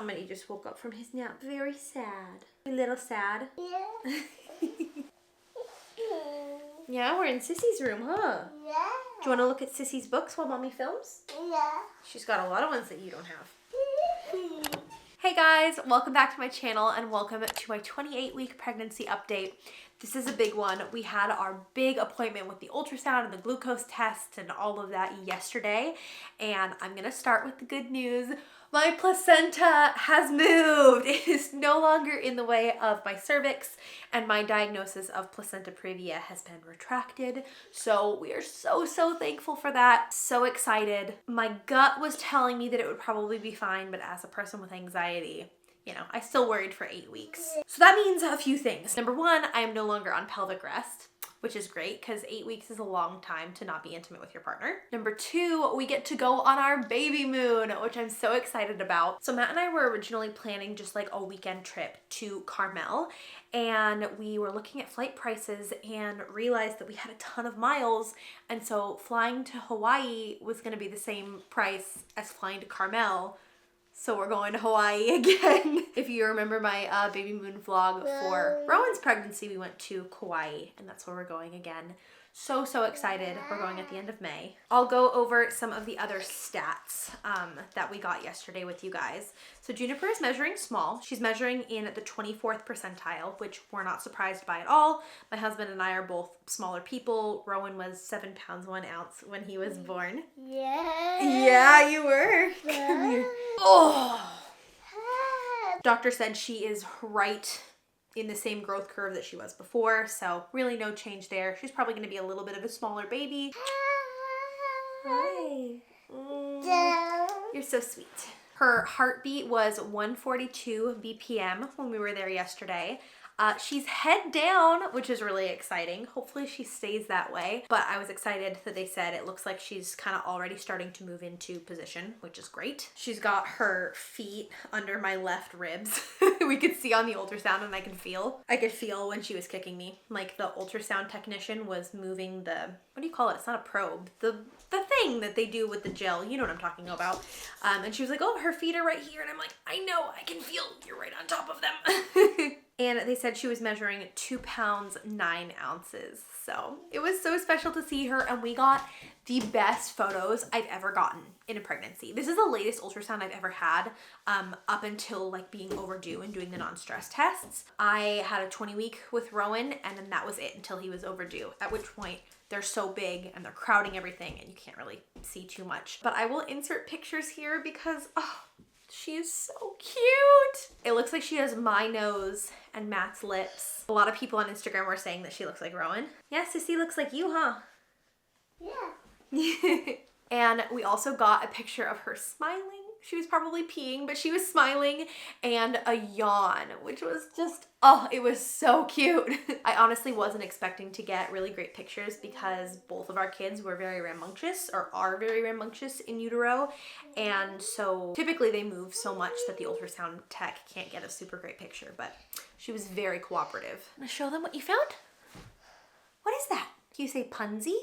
Somebody just woke up from his nap very sad. A little sad. Yeah. Yeah, we're in Sissy's room, huh? Yeah. Do you want to look at Sissy's books while Mommy films? Yeah. She's got a lot of ones that you don't have. Hey guys, welcome back to my channel and welcome to my 28-week pregnancy update. This is a big one. We had our big appointment with the ultrasound and the glucose test and all of that yesterday. And I'm gonna start with the good news. My placenta has moved. It is no longer in the way of my cervix, and my diagnosis of placenta previa has been retracted. So we are so thankful for that. So excited. My gut was telling me that it would probably be fine, but as a person with anxiety, you know, I still worried for 8 weeks. So that means a few things. Number one, I am no longer on pelvic rest, which is great because 8 weeks is a long time to not be intimate with your partner. Number two, we get to go on our baby moon, which I'm so excited about. So Matt and I were originally planning just like a weekend trip to Carmel, and we were looking at flight prices and realized that we had a ton of miles, and so flying to Hawaii was gonna be the same price as flying to Carmel. So we're going to Hawaii again. If you remember my baby moon vlog for Rowan's pregnancy, we went to Kauai, and that's where we're going again. So excited. We're going at the end of May. I'll go over some of the other stats that we got yesterday with you guys. So Juniper is measuring small. She's measuring in the 24th percentile, which we're not surprised by at all. My husband and I are both smaller people. Rowan was 7 pounds 1 ounce when he was born. Yeah. Yeah, you were. Come here. Oh. Doctor said she is right in the same growth curve that she was before, so really no change there. She's probably going to be a little bit of a smaller baby. Hi. You're so sweet. Her heartbeat was 142 BPM when we were there yesterday. She's head down, which is really exciting. Hopefully she stays that way. But I was excited that they said it looks like she's kind of already starting to move into position, which is great. She's got her feet under my left ribs. We could see on the ultrasound, and I could feel when she was kicking me. Like the ultrasound technician was moving the, what do you call it? It's not a probe. The thing that they do with the gel. You know what I'm talking about. And she was like, oh, her feet are right here. And I'm like, I know, I can feel you're right on top of them. And they said she was measuring 2 pounds 9 ounces. So it was so special to see her, and we got the best photos I've ever gotten in a pregnancy. This is the latest ultrasound I've ever had, up until like being overdue and doing the non-stress tests. I had a 20-week with Rowan, and then that was it until he was overdue, at which point they're so big and they're crowding everything and you can't really see too much. But I will insert pictures here because, oh, she is so cute. It looks like she has my nose and Matt's lips. A lot of people on Instagram were saying that she looks like Rowan. Yeah, Sissy looks like you, huh? Yeah. And we also got a picture of her smiling. She was probably peeing, but she was smiling, and a yawn, which was just, oh, it was so cute. I honestly wasn't expecting to get really great pictures because both of our kids were very rambunctious, or are very rambunctious in utero. And so typically they move so much that the ultrasound tech can't get a super great picture, but she was very cooperative. I'm gonna show them what you found. What is that? Do you say punsy?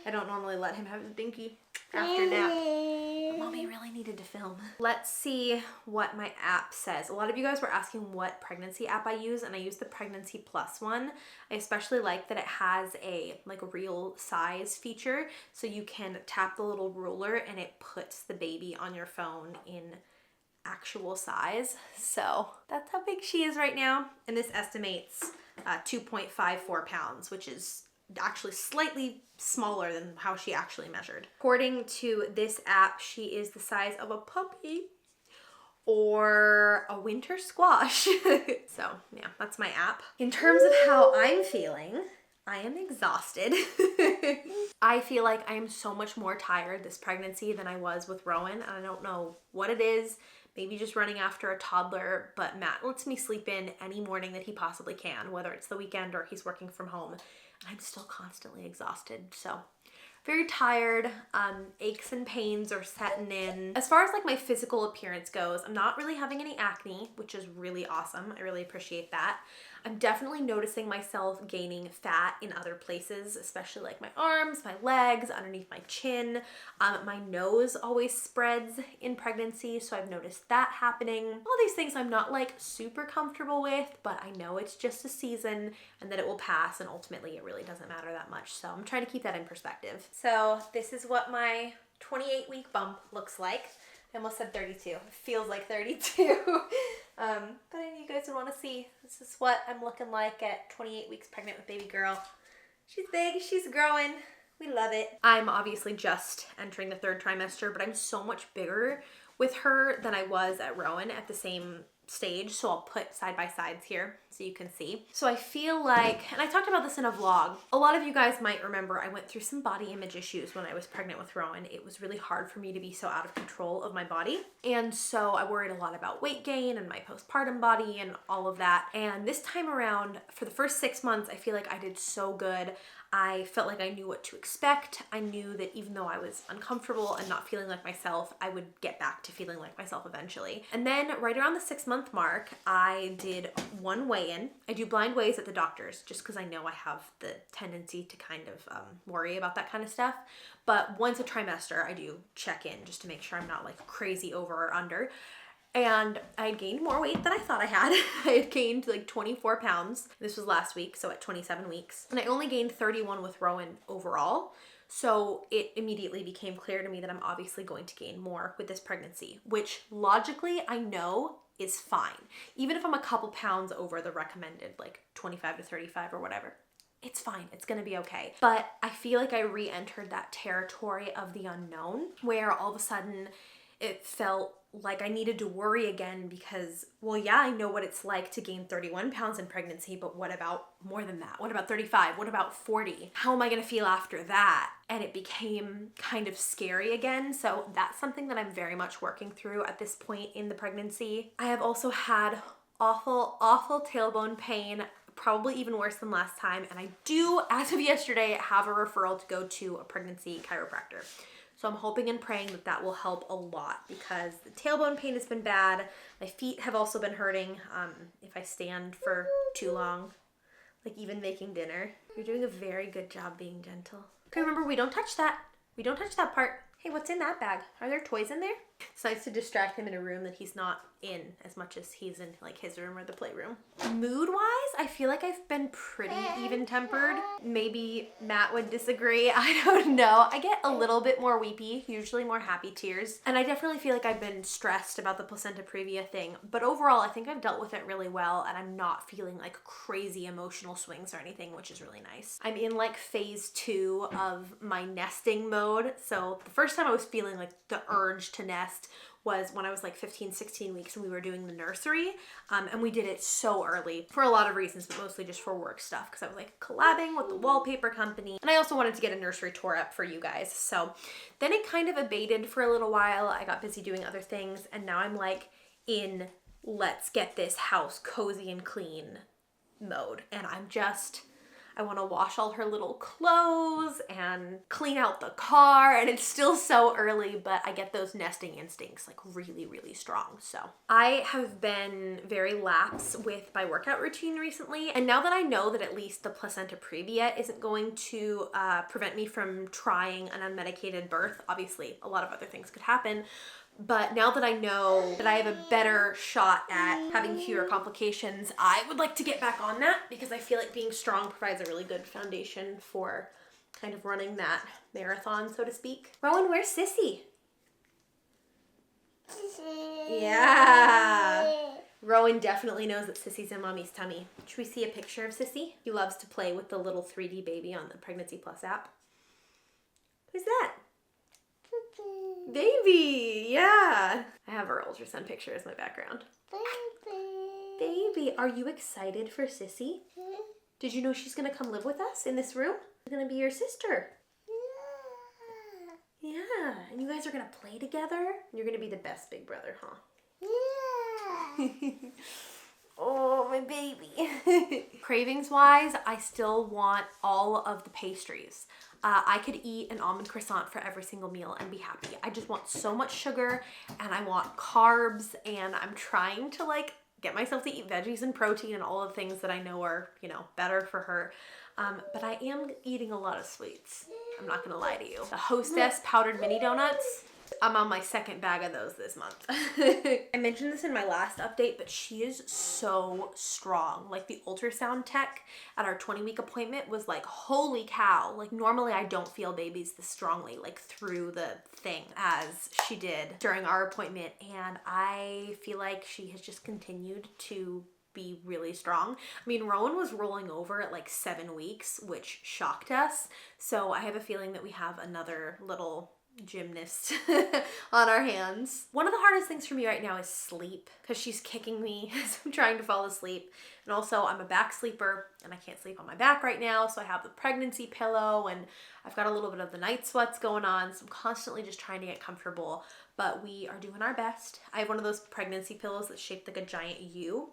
I don't normally let him have his binky after nap. But Mommy really needed to film. Let's see what my app says. A lot of you guys were asking what pregnancy app I use, and I use the Pregnancy Plus one. I especially like that it has a real size feature, so you can tap the little ruler and it puts the baby on your phone in actual size. So that's how big she is right now, and this estimates 2.54 pounds, which is actually slightly smaller than how she actually measured. According to this app, she is the size of a puppy or a winter squash. So yeah, that's my app. In terms of how I'm feeling, I am exhausted. I feel like I am so much more tired this pregnancy than I was with Rowan, and I don't know what it is. Maybe just running after a toddler, but Matt lets me sleep in any morning that he possibly can, whether it's the weekend or he's working from home. I'm still constantly exhausted, so very tired. Aches and pains are setting in. As far as like my physical appearance goes, I'm not really having any acne, which is really awesome. I really appreciate that. I'm definitely noticing myself gaining fat in other places, especially like my arms, my legs, underneath my chin. My nose always spreads in pregnancy, so I've noticed that happening. All these things I'm not like super comfortable with, but I know it's just a season and that it will pass, and ultimately it really doesn't matter that much. So I'm trying to keep that in perspective. So this is what my 28-week bump looks like. I almost said 32. It feels like 32. But you guys would want to see. This is what I'm looking like at 28 weeks pregnant with baby girl. She's big, she's growing. We love it. I'm obviously just entering the 3rd trimester, but I'm so much bigger with her than I was at Rowan at the same stage. So I'll put side by sides here so you can see. So I feel like, and I talked about this in a vlog, a lot of you guys might remember I went through some body image issues when I was pregnant with Rowan. It was really hard for me to be so out of control of my body. And so I worried a lot about weight gain and my postpartum body and all of that. And this time around, for the first 6 months, I feel like I did so good. I felt like I knew what to expect. I knew that even though I was uncomfortable and not feeling like myself, I would get back to feeling like myself eventually. And then right around the 6-month mark, I did one weigh-in. I do blind weighs at the doctor's just because I know I have the tendency to kind of worry about that kind of stuff. But once a trimester, I do check in just to make sure I'm not like crazy over or under. And I had gained more weight than I thought I had. I had gained like 24 pounds. This was last week, so at 27 weeks. And I only gained 31 with Rowan overall. So it immediately became clear to me that I'm obviously going to gain more with this pregnancy, which logically I know is fine. Even if I'm a couple pounds over the recommended like 25 to 35 or whatever. It's fine, it's gonna be okay. But I feel like I re-entered that territory of the unknown where all of a sudden it felt like I needed to worry again because, well, yeah, I know what it's like to gain 31 pounds in pregnancy, but what about more than that? What about 35? What about 40? How am I gonna feel after that? And it became kind of scary again. So that's something that I'm very much working through at this point in the pregnancy. I have also had awful tailbone pain, probably even worse than last time. And I do, as of yesterday, have a referral to go to a pregnancy chiropractor. So I'm hoping and praying that that will help a lot because the tailbone pain has been bad. My feet have also been hurting if I stand for too long, like even making dinner. You're doing a very good job being gentle. Okay, remember, we don't touch that. We don't touch that part. Hey, what's in that bag? Are there toys in there? It's nice to distract him in a room that he's not in as much as he's in like his room or the playroom. Mood-wise, I feel like I've been pretty even-tempered. Maybe Matt would disagree. I don't know. I get a little bit more weepy, usually more happy tears. And I definitely feel like I've been stressed about the placenta previa thing. But overall, I think I've dealt with it really well and I'm not feeling like crazy emotional swings or anything, which is really nice. I'm in like phase 2 of my nesting mode. So the first time I was feeling like the urge to nest was when I was like 15, 16 weeks and we were doing the nursery. And we did it so early for a lot of reasons, but mostly just for work stuff because I was like collabing with the wallpaper company. And I also wanted to get a nursery tour up for you guys. So then it kind of abated for a little while. I got busy doing other things and now I'm like in let's get this house cozy and clean mode. And I want to wash all her little clothes and clean out the car, and it's still so early, but I get those nesting instincts like really, really strong. So I have been very lax with my workout routine recently, and now that I know that at least the placenta previa isn't going to prevent me from trying an unmedicated birth, obviously a lot of other things could happen, but now that I know that I have a better shot at having fewer complications, I would like to get back on that because I feel like being strong provides a really good foundation for kind of running that marathon, so to speak. Rowan, where's Sissy? Yeah. Rowan definitely knows that Sissy's in mommy's tummy. Should we see a picture of Sissy? He loves to play with the little 3D baby on the Pregnancy Plus app. Who's that? Baby, yeah. I have our ultrasound picture as my background. Baby, are you excited for Sissy? Did you know she's gonna come live with us in this room? She's gonna be your sister. Yeah, and you guys are gonna play together? You're gonna be the best big brother, huh? Yeah. Oh, my baby. Cravings-wise, I still want all of the pastries. I could eat an almond croissant for every single meal and be happy. I just want so much sugar and I want carbs and I'm trying to like get myself to eat veggies and protein and all the things that I know are, you know, better for her. But I am eating a lot of sweets. I'm not gonna lie to you. The Hostess powdered mini donuts, I'm on my second bag of those this month. I mentioned this in my last update, but she is so strong. Like the ultrasound tech at our 20-week appointment was like, holy cow. Like normally I don't feel babies this strongly, like through the thing as she did during our appointment. And I feel like she has just continued to be really strong. I mean, Rowan was rolling over at like 7 weeks, which shocked us. So I have a feeling that we have another little gymnast on our hands. One of the hardest things for me right now is sleep, because she's kicking me as I'm trying to fall asleep. And also I'm a back sleeper and I can't sleep on my back right now. So I have the pregnancy pillow and I've got a little bit of the night sweats going on. So I'm constantly just trying to get comfortable, but we are doing our best. I have one of those pregnancy pillows that's shaped like a giant U.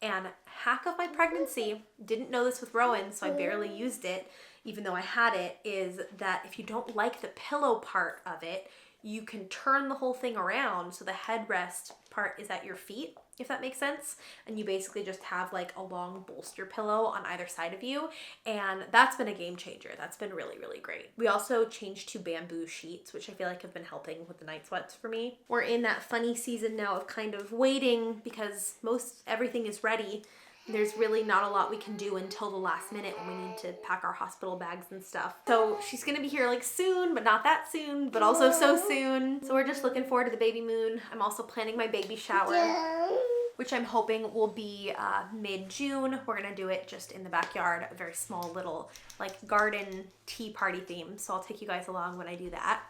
And hack of my pregnancy, didn't know this with Rowan, so I barely used it, even though I had it, is that if you don't like the pillow part of it, you can turn the whole thing around so the headrest part is at your feet, if that makes sense. And you basically just have like a long bolster pillow on either side of you. And that's been a game changer. That's been really, really great. We also changed to bamboo sheets, which I feel like have been helping with the night sweats for me. We're in that funny season now of kind of waiting because most everything is ready. There's really not a lot we can do until the last minute when we need to pack our hospital bags and stuff. So she's gonna be here like soon, but not that soon, but also so soon. So we're just looking forward to the baby moon. I'm also planning my baby shower, which I'm hoping will be mid-June. We're gonna do it just in the backyard, a very small little like garden tea party theme. So I'll take you guys along when I do that.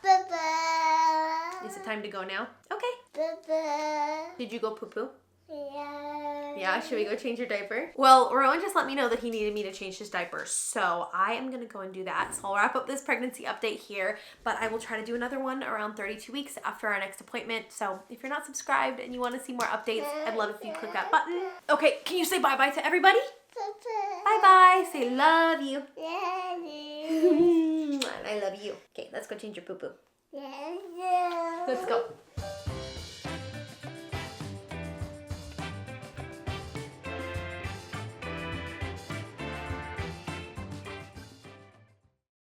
Is it time to go now? Okay. Did you go poo-poo? Yeah, should we go change your diaper? Well, Rowan just let me know that he needed me to change his diaper, so I am gonna go and do that. So I'll wrap up this pregnancy update here, but I will try to do another one around 32 weeks after our next appointment. So if you're not subscribed and you wanna see more updates, I'd love if you click that button. Okay, can you say bye-bye to everybody? Bye-bye. Say love you. Love you. I love you. Okay, let's go change your poo-poo. Let's go.